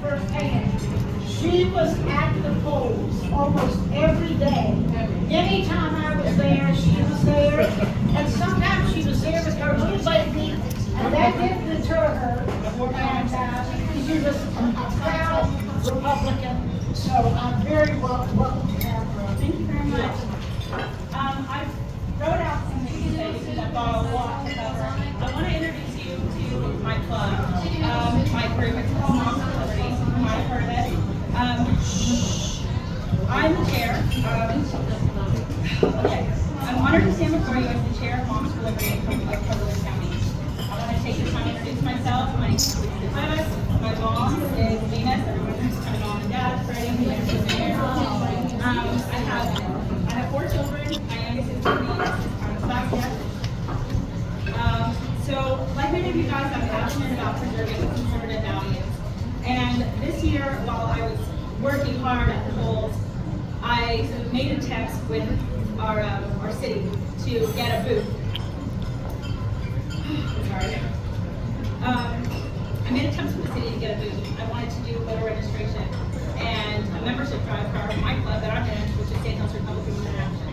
firsthand. She was at the polls almost every day. Anytime I was there, she was there. And sometimes she was there with her little baby, and that didn't deter her. And she was a proud Republican, so I'm very welcome to have her. Thank you very much. I wrote out some things because I thought a lot about her. I want to introduce you to my club, my group. It's called Moms for Liberty. You might have heard of it. I'm the chair. I'm honored to stand before you as the chair of Moms for Liberty of Cumberland County. I want to take this time to introduce myself. My name is Cuevas. My mom is Venus. Everyone knows my mom and dad. Freddie, who is there. I have 4 children. My youngest is 15. I'm class yet. So, like many of you guys, I'm passionate about preserving conservative values. And this year, while I was working hard at the polls, I made a text with our city to get a booth. Sorry. I made a text with the city to get a booth. I wanted to do voter registration and a membership drive for my club that I'm in, which is State House Republican Women in Action.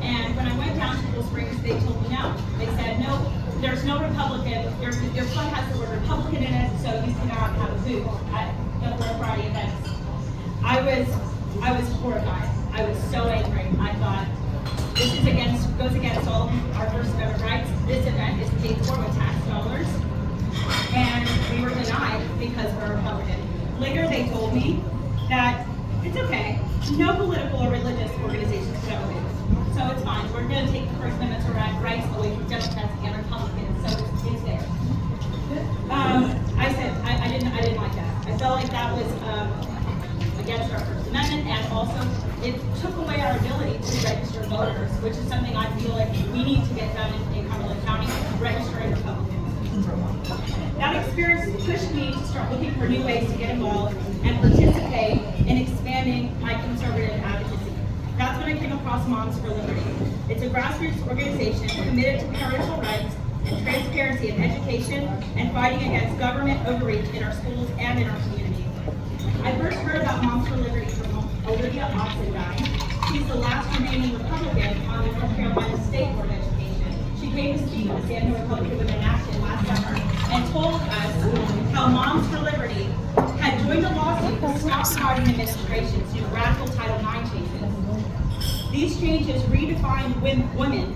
And when I went down to Cool Springs, they told me no. They said, no, there's no Republican. Your club has the word Republican in it, so you cannot have a booth at the Friday events. I was horrified. I was so angry. I thought, this is goes against all of our First Amendment rights. This event is paid for with tax dollars, and we were denied because we're Republican. Later, they told me that it's okay. No political or religious organizations can have a booth, so it's fine. We're going to take the First Amendment rights away from Democrats and Republicans, so it's there. I said I didn't like that. I felt like that was against our First Amendment, and also it took away our ability to register voters, which is something I feel like we need to get done in Cumberland County, registering Republicans. That experience pushed me to start looking for new ways to get involved and participate in expanding my conservative advocacy. That's when I came across Moms for Liberty. It's a grassroots organization committed to parental rights and transparency in education and fighting against government overreach in our schools and in our communities. I first heard about Moms for Liberty from Olivia Oxendine. She's the last remaining Republican on the North Carolina State Board of Education. She came to speak at the San Diego Republican Women in Action last summer and told us how Moms for Liberty had joined a lawsuit to stop the Biden administration to do radical Title IX changes. These changes redefined women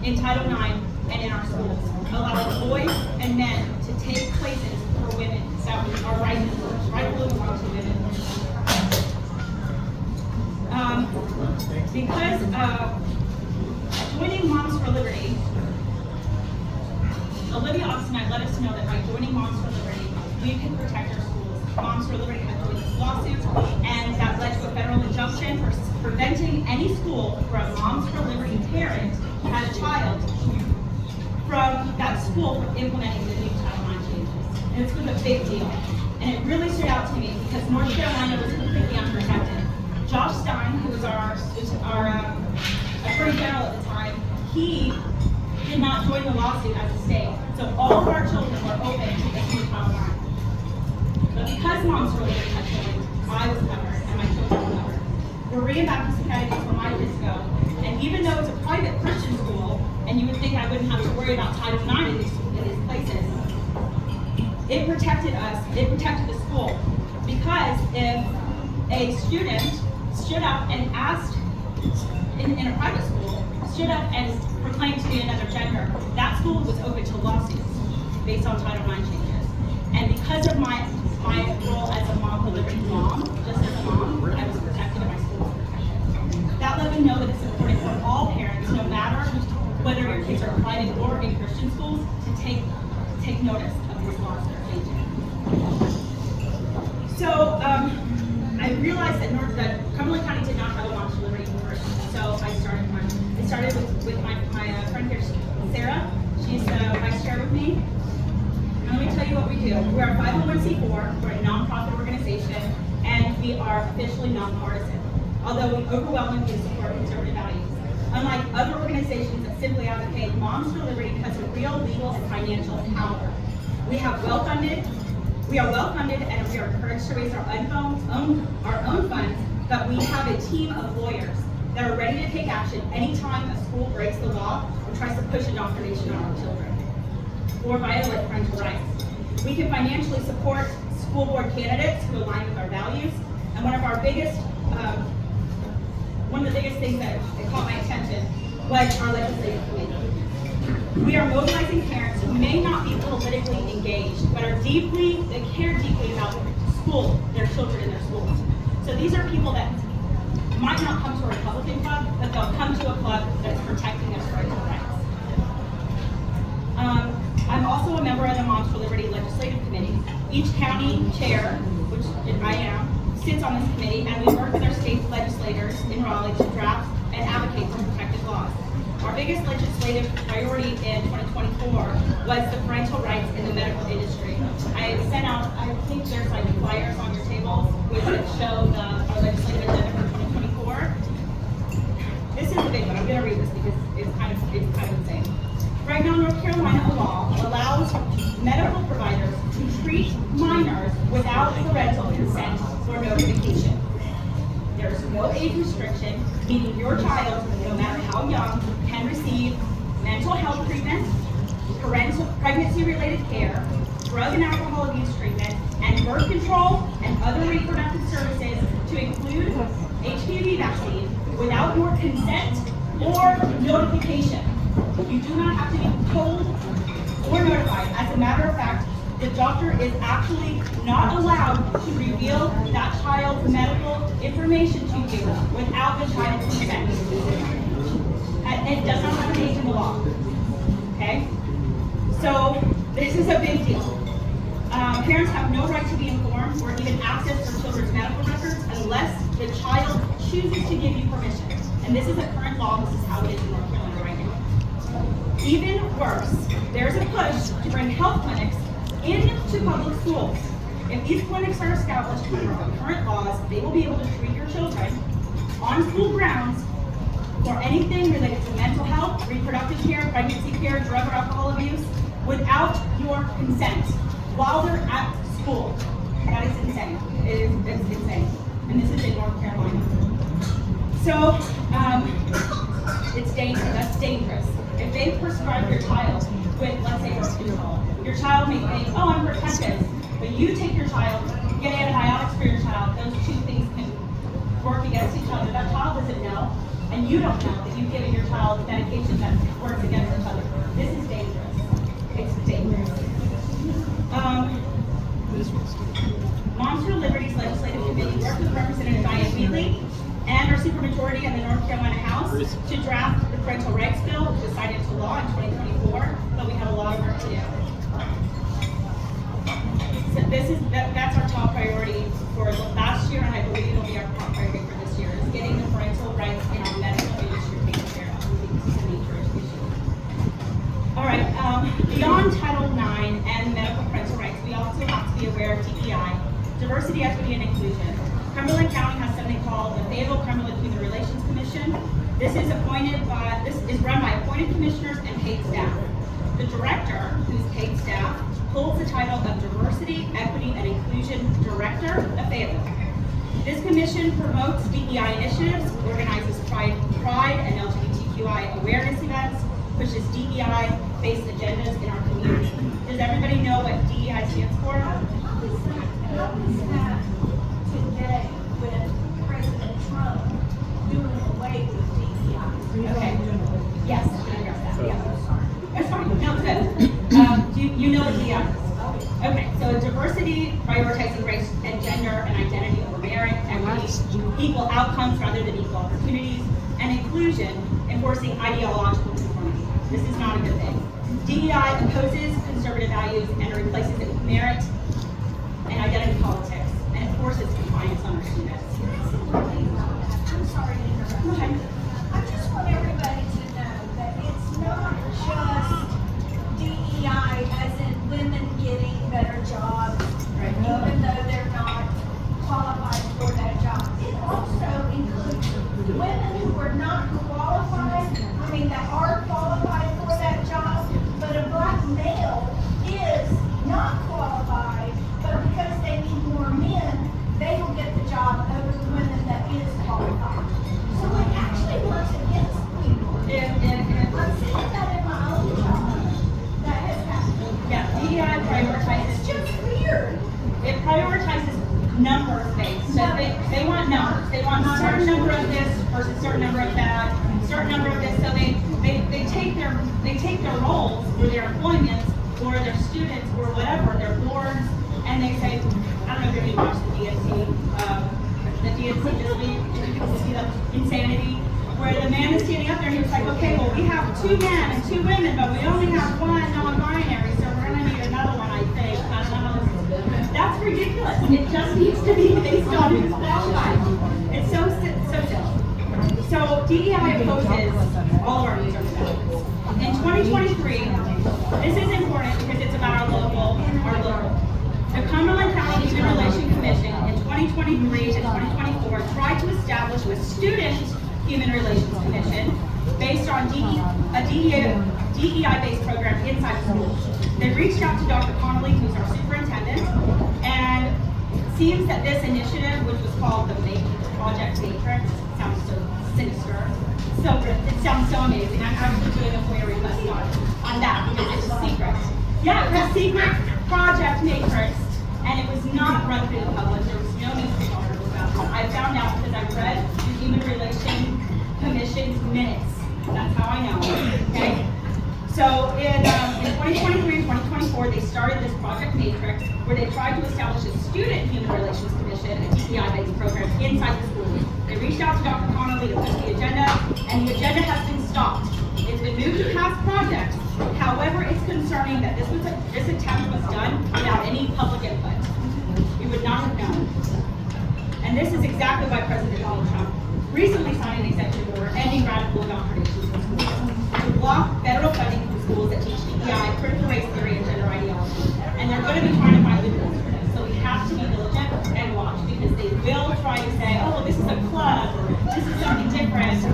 in Title IX and in our schools, allowing boys and men to take places for women that are rightfully belong to women. Because joining Moms for Liberty, Olivia Oxendine let us know that by joining Moms for Liberty, we can protect our schools. Moms for Liberty had joined this lawsuit, and that led to a federal injunction for preventing any school where a Moms for Liberty parent had a child from that school from implementing the new Title IX changes. And this was a big deal. And it really stood out to me because North Carolina was completely unprotected. Josh Stein, who was our Attorney General at the time, he did not join the lawsuit as a state. So all of our children were open to this new Title IX. But because Moms for Liberty had joined, I was covered and my children were covered. Berea Baptist Academy is where my kids go. And even though it's a private Christian school, and you would think I wouldn't have to worry about Title IX in these places, it protected us, it protected the school. Because if a student stood up and asked, in a private school, stood up and proclaimed to be another gender, that school was open to lawsuits based on Title IX changes. And because of my role as a Mom for Liberty mom, just as a mom, I was protected and my school was protected. That let me know that it's important for all parents, no matter whether your kids are private or in Christian schools, to take notice of these laws that are changing. So I realized that Cumberland County did not have a Moms for Liberty board, so I started one. I started with my friend here, Sarah. She's the vice chair with me. And let me tell you what we do. We're a 501c4, we're a nonprofit organization, and we are officially nonpartisan, although we overwhelmingly support conservative values. Unlike other organizations that simply advocate, Moms for Liberty has a real legal and financial power. We have well-funded We are well funded and we are encouraged to raise our own funds, but we have a team of lawyers that are ready to take action anytime a school breaks the law or tries to push indoctrination on our children or violate parental rights. We can financially support school board candidates who align with our values, and one of the biggest things that caught my attention was our legislative committee. We are mobilizing parents who may not be politically engaged, but they care deeply about school, their children in their schools. So these are people that might not come to a Republican club, but they'll come to a club that's protecting their parental rights. I'm also a member of the Moms for Liberty Legislative Committee. Each county chair, which I am, sits on this committee, and we work with our state legislators in Raleigh to draft and advocate for protected laws. Our biggest legislative priority in 2024 was the parental rights in the medical industry. I sent out, I think there's like flyers on your tables which show our legislative agenda for 2024. This is the big one. I'm going to read this because it's kind of insane. Right now, North Carolina law allows medical providers to treat minors without parental consent or notification. There's no age restriction, meaning your child, no matter how young, can receive mental health treatment, pregnancy-related care, drug and alcohol abuse treatment, and birth control and other reproductive services to include HPV vaccine without your consent or notification. You do not have to be told or notified. As a matter of fact, the doctor is actually not allowed to reveal that child's medical information to you without the child's consent. And it does not have an age in the law. Okay? So this is a big deal. Parents have no right to be informed or even access their children's medical records unless the child chooses to give you permission. And this is a current law. This is how it is in North Carolina right now. Even worse, there's a push to bring health clinics into public schools. If these clinics are established under our current laws, they will be able to treat your children on school grounds for anything related to mental health, reproductive care, pregnancy care, drug or alcohol abuse, without your consent while they're at school. That is insane. It's insane. And this is in North Carolina. So, it's dangerous. That's dangerous. If they prescribe your child with, let's say, birth control, your child may think, oh, I'm protected. But you take your child, get antibiotics for your child, those two things can work against each other. That child doesn't know, and you don't know that you've given your child medication that works against each other. This is dangerous. It's dangerous. Moms for Liberty's Legislative Committee worked with Representative Diane Wheatley and our supermajority in the North Carolina House to draft the parental rights bill, which was signed into law in 2024, but we have a lot of work to do. So that's our top priority for last year, and I believe it'll be our top priority for this year, is getting the parental rights in our medical industry taken care of. This is a major issue. All right, beyond Title IX and medical parental rights, we also have to be aware of DEI, diversity, equity, and inclusion. Cumberland County has something called the Fayetteville Cumberland Human Relations Commission. This is run by appointed commissioners and paid staff. The director, who's paid staff, holds the title of Diversity, Equity, and Inclusion Director of Fayetteville. This commission promotes DEI initiatives, organizes Pride and LGBTQI awareness events, pushes DEI-based agendas in our community. Does everybody know what DEI stands for? How is that today with President Trump doing away with DEI? Okay. Yes, I can address that. Yeah. That's fine. No, it's good. You know what DEI is? Okay, so diversity, prioritizing race and gender and identity over merit, equity, equal outcomes rather than equal opportunities, and inclusion, enforcing ideological conformity. This is not a good thing. DEI opposes conservative values and replaces it with merit and identity politics, and it forces compliance on our students. I'm sorry to interrupt. Okay. I just want everybody to know that it's not just DEI as in women getting better jobs, Right. even though they're not qualified for that job. It also includes women who are not qualified, that are qualified for that job, but a black male is not qualified, but numbers based. So they want numbers. They want a certain number of this versus a certain number of that, certain number of this. So they take their roles or their employments or their students or whatever, their boards, and they say, I don't know if you watched the DNC this week, if you can see the insanity, where the man is standing up there and he was like, okay, well, we have 2 men and 2 women, but we only have 1 non-binary, so we're going to need another one, I think. I don't know how this is. That's ridiculous. It just needs to be based on who's qualified. It's so silly. So DEI opposes all of our research methods. In 2023, this is important because it's about our local. The Cumberland County Human Relations Commission in 2023 to 2024 tried to establish a student Human Relations Commission based on a DEI-based program inside the schools. They reached out to Dr. Connolly, who's our superintendent, and it seems that this initiative, which was called the Project Matrix, sounds so sinister, so good. It sounds so amazing. I'm actually doing a FOIA request on that because it's a secret. Yeah, it's a secret Project Matrix, and it was not run through the public. There was no newspaper articles about it. I found out because I read the Human Relations Commission's minutes. That's how I know. Okay. So in 2023 and 2024, they started this Project Matrix where they tried to establish a student Human Relations Commission, a DEI-based program inside the schools. They reached out to Dr. Connolly to push the agenda, and the agenda has been stopped. It's been moved to past projects. However, it's concerning that this attempt was done without any public input. We would not have known. And this is exactly why President Donald Trump recently signed an executive order ending radical indoctrination in schools to block federal funding for schools that teach DEI, critical race theory, and gender ideology. And they're going to be trying to find loopholes for this. So we have to be diligent and watch because they will try to say, oh, this is a club, this is something different.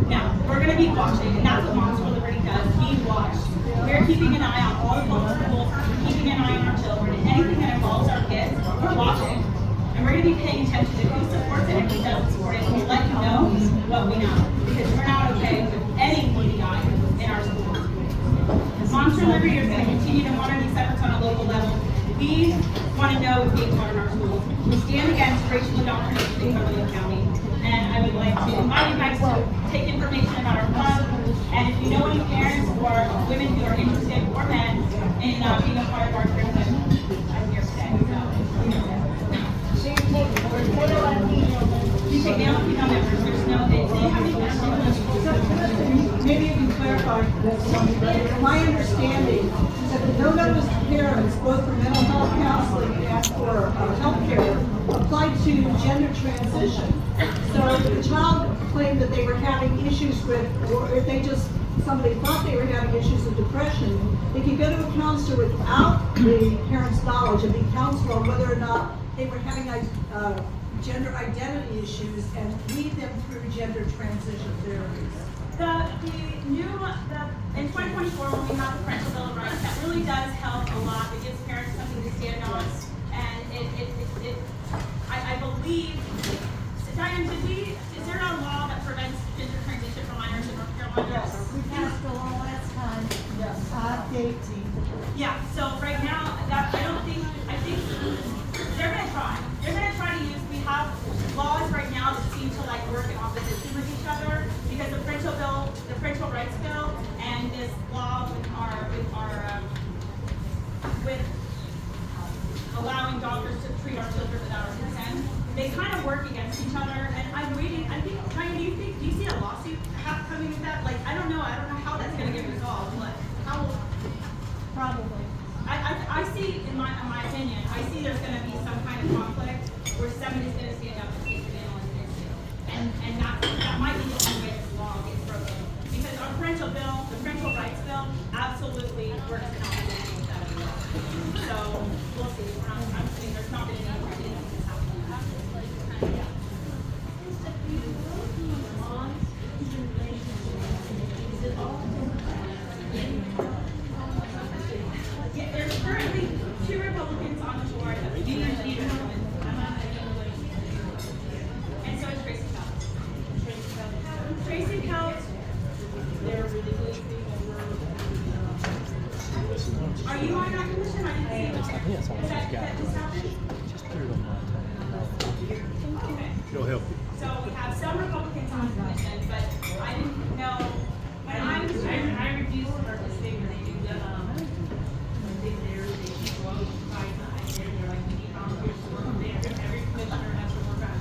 No, we're going to be watching, and that's what Moms for Liberty does. We watch. We're keeping an eye on all the public schools, we're keeping an eye on our children, and anything that involves our kids, we're watching. And we're going to be paying attention to who supports it and who doesn't support it. And we'll let you know what we know. Because we're not okay with any DEI in our schools. Moms for Liberty are going to continue to monitor these efforts on a local level. We want to know what's being taught in our schools. We stand against racial indoctrination in Cumberland County. And I would like to invite you guys to take information about our club. And if you know any parents or women who are interested, or men, in being a part of our curriculum, I'm here today. You take male and female members. There's no, do you have any questions? Maybe you can clarify this. My understanding is that the no-notice parents, both for mental health counseling and for health care, applied to gender transition. So if the child claimed that they were having issues with, or if they just, somebody thought they were having issues with depression, they could go to a counselor without the parent's knowledge and be counseled on whether or not they were having gender identity issues and lead them through gender transition therapies. In 2024, when we have the Parental Bill of Rights, that really does help a lot. It gives parents something to stand on, and I believe, Diane, is there a law that prevents gender transition for minors in North Carolina? Yes, we passed a law last time. Yes. 18. Yeah, so right now, I think they're going to try. They're going to try to use, we have laws right now that seem to like work in opposition with each other because the parental rights bill and this law with allowing doctors to treat our children without our consent, they kind of work against each other. And I'm reading, I think, Ryan, do you see a lawsuit coming with that? Like, I don't know how that's going to get resolved, but how will... Probably. I see, in my opinion, I see there's going to be some kind of conflict where somebody's going to stand up and take the mantle and that might be the only way this law gets broken. Because our parental bill, the parental rights bill, absolutely works in opposition with that as well. So we'll see. I'm saying there's not going to be anything that's happening. Yeah. Yeah, there's currently 2 Republicans on the board of the Union Leader. And so is Tracy Pelt. Tracy Pelt, they're really good. Are you on that commission? I didn't see it. Is that just happened? Just put it on my time. Okay. She'll help you. So we have some Republicans on the commission, but I didn't know, when I was. I refuse to participate when they do the, thing there, they keep go outside, they're like, we need volunteers to work there, every commissioner has to work on.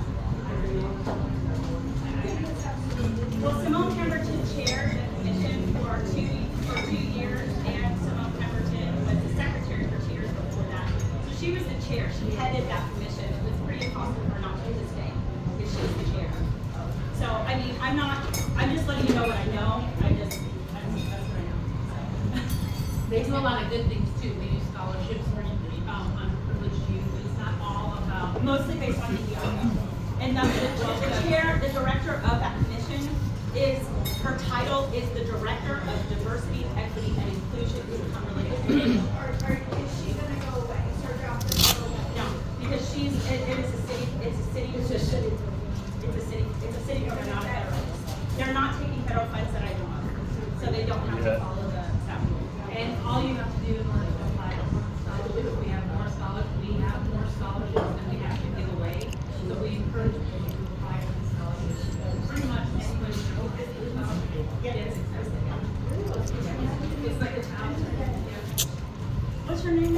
Well, Simone Pemberton chaired the commission for 2 years, and Simone Pemberton was the secretary for 2 years before that. So she was the chair, she headed that commission. It was pretty impossible for her not to do this day, because she was the chair. So, I mean, I'm just letting you know what I know, that's what I know. They do a lot of good things too, they do scholarships for, underprivileged youth, it's not all about. Mostly based on DEI. And the chair, the director of that commission her title is the Director of Diversity, Equity, and Inclusion in Cumberland. Is she gonna go away? Is her job gonna go away? No, because it is a city, it's a city. It's a city. It's a city, but they're not a federal. They're not taking federal funds that I know of, so they don't have to follow the statute. And all you have to do in order to apply for scholarships, we have more scholarships than we have to give away. So we encourage people to apply for the scholarships. Pretty much anybody can go get the scholarship. It's accessible. It's like a town. What's your name?